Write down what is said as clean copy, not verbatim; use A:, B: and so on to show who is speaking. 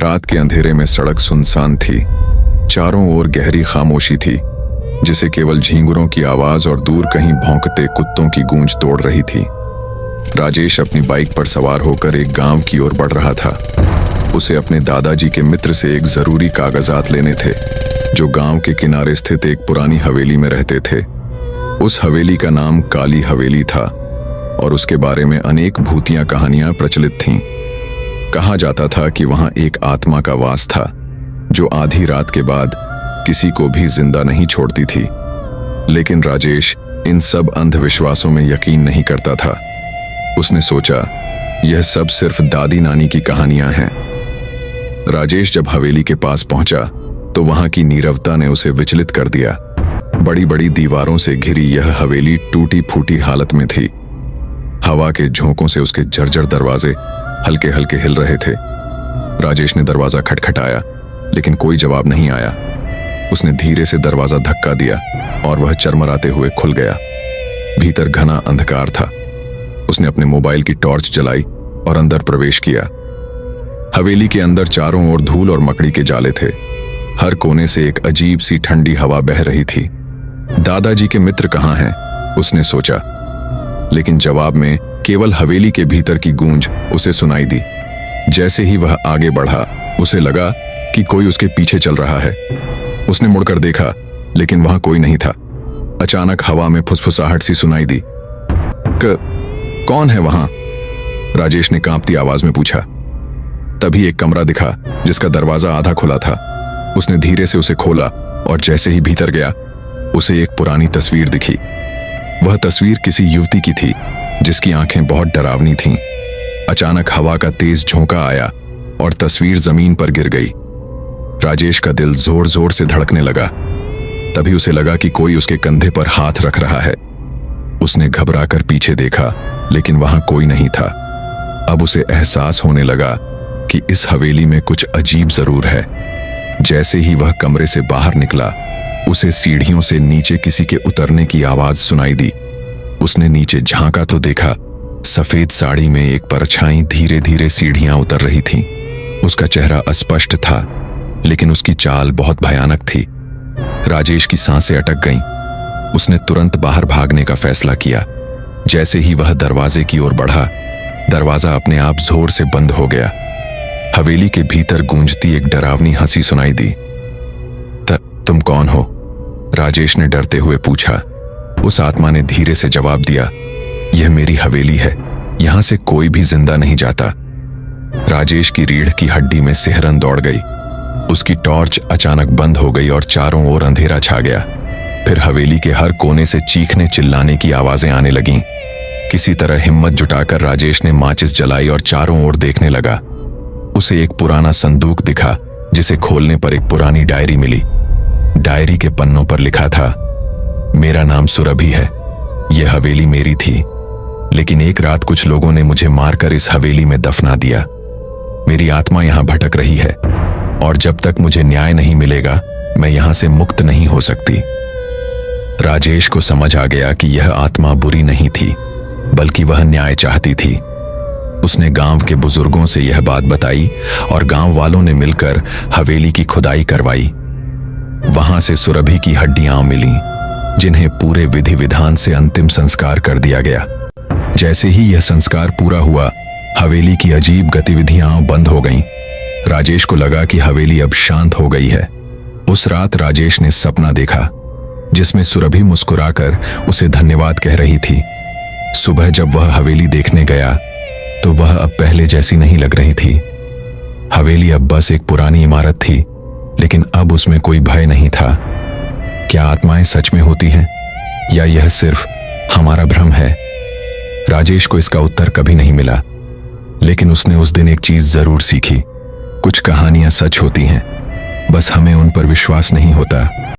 A: रात के अंधेरे में सड़क सुनसान थी। चारों ओर गहरी खामोशी थी, जिसे केवल झींगुरों की आवाज और दूर कहीं भौंकते कुत्तों की गूंज तोड़ रही थी। राजेश अपनी बाइक पर सवार होकर एक गांव की ओर बढ़ रहा था। उसे अपने दादाजी के मित्र से एक जरूरी कागजात लेने थे, जो गांव के किनारे स्थित एक पुरानी हवेली में रहते थे। उस हवेली का नाम काली हवेली था और उसके बारे में अनेक भूतिया कहानियां प्रचलित थीं। कहा जाता था कि वहां एक आत्मा का वास था, जो आधी रात के बाद किसी को भी जिंदा नहीं छोड़ती थी। लेकिन राजेश इन सब अंधविश्वासों में यकीन नहीं करता था। उसने सोचा, यह सब सिर्फ दादी नानी की कहानियां हैं। राजेश जब हवेली के पास पहुंचा तो वहां की नीरवता ने उसे विचलित कर दिया। बड़ी बड़ी दीवारों से घिरी यह हवेली टूटी फूटी हालत में थी। हवा के झोंकों से उसके जर्जर दरवाजे हल्के हल्के हिल रहे थे। राजेश ने दरवाजा खटखटाया, लेकिन कोई जवाब नहीं आया। उसने धीरे से दरवाजा धक्का दिया और वह चरमराते हुए खुल गया। भीतर घना अंधकार था। उसने अपने मोबाइल की टॉर्च जलाई और अंदर प्रवेश किया। हवेली के अंदर चारों ओर धूल और मकड़ी के जाले थे। हर कोने से एक अजीब सी ठंडी हवा बह रही थी। दादाजी के मित्र कहाँ हैं? उसने सोचा, लेकिन जवाब में केवल हवेली के भीतर की गूंज उसे सुनाई दी। जैसे ही वह आगे बढ़ा, उसे लगा कि कोई उसके पीछे चल रहा है। उसने मुड़कर देखा, लेकिन वहां कोई नहीं था। अचानक हवा में फुसफुसाहट सी सुनाई दी। कौन है वहां? राजेश ने कांपती आवाज में पूछा। तभी एक कमरा दिखा, जिसका दरवाजा आधा खुला था। उसने धीरे से उसे खोला और जैसे ही भीतर गया, उसे एक पुरानी तस्वीर दिखी। वह तस्वीर किसी युवती की थी, जिसकी आंखें बहुत डरावनी थीं। अचानक हवा का तेज झोंका आया और तस्वीर जमीन पर गिर गई। राजेश का दिल जोर जोर से धड़कने लगा। तभी उसे लगा कि कोई उसके कंधे पर हाथ रख रहा है। उसने घबराकर पीछे देखा, लेकिन वहां कोई नहीं था। अब उसे एहसास होने लगा कि इस हवेली में कुछ अजीब जरूर है। जैसे ही वह कमरे से बाहर निकला, उसे सीढ़ियों से नीचे किसी के उतरने की आवाज सुनाई दी। उसने नीचे झांका तो देखा, सफेद साड़ी में एक परछाई धीरे धीरे सीढ़ियां उतर रही थी। उसका चेहरा अस्पष्ट था, लेकिन उसकी चाल बहुत भयानक थी। राजेश की सांसें अटक गईं। उसने तुरंत बाहर भागने का फैसला किया। जैसे ही वह दरवाजे की ओर बढ़ा, दरवाजा अपने आप जोर से बंद हो गया। हवेली के भीतर गूंजती एक डरावनी हंसी सुनाई दी। तुम कौन हो? राजेश ने डरते हुए पूछा। उस आत्मा ने धीरे से जवाब दिया, यह मेरी हवेली है, यहां से कोई भी जिंदा नहीं जाता। राजेश की रीढ़ की हड्डी में सिहरन दौड़ गई। उसकी टॉर्च अचानक बंद हो गई और चारों ओर अंधेरा छा गया। फिर हवेली के हर कोने से चीखने चिल्लाने की आवाजें आने लगीं। किसी तरह हिम्मत जुटाकर राजेश ने माचिस जलाई और चारों ओर देखने लगा। उसे एक पुराना संदूक दिखा, जिसे खोलने पर एक पुरानी डायरी मिली। डायरी के पन्नों पर लिखा था, मेरा नाम सुरभि है, यह हवेली मेरी थी, लेकिन एक रात कुछ लोगों ने मुझे मारकर इस हवेली में दफना दिया। मेरी आत्मा यहां भटक रही है और जब तक मुझे न्याय नहीं मिलेगा, मैं यहां से मुक्त नहीं हो सकती। राजेश को समझ आ गया कि यह आत्मा बुरी नहीं थी, बल्कि वह न्याय चाहती थी। उसने गांव के बुजुर्गों से यह बात बताई और गांव वालों ने मिलकर हवेली की खुदाई करवाई। वहां से सुरभि की हड्डियां मिलीं, जिन्हें पूरे विधि विधान से अंतिम संस्कार कर दिया गया। जैसे ही यह संस्कार पूरा हुआ, हवेली की अजीब गतिविधियां बंद हो गईं। राजेश को लगा कि हवेली अब शांत हो गई है। उस रात राजेश ने सपना देखा, जिसमें सुरभि मुस्कुराकर उसे धन्यवाद कह रही थी। सुबह जब वह हवेली देखने गया, तो वह अब पहले जैसी नहीं लग रही थी। हवेली अब बस एक पुरानी इमारत थी, लेकिन अब उसमें कोई भय नहीं था। क्या आत्माएं सच में होती हैं, या यह सिर्फ हमारा भ्रम है? राजेश को इसका उत्तर कभी नहीं मिला, लेकिन उसने उस दिन एक चीज जरूर सीखी। कुछ कहानियां सच होती हैं, बस हमें उन पर विश्वास नहीं होता।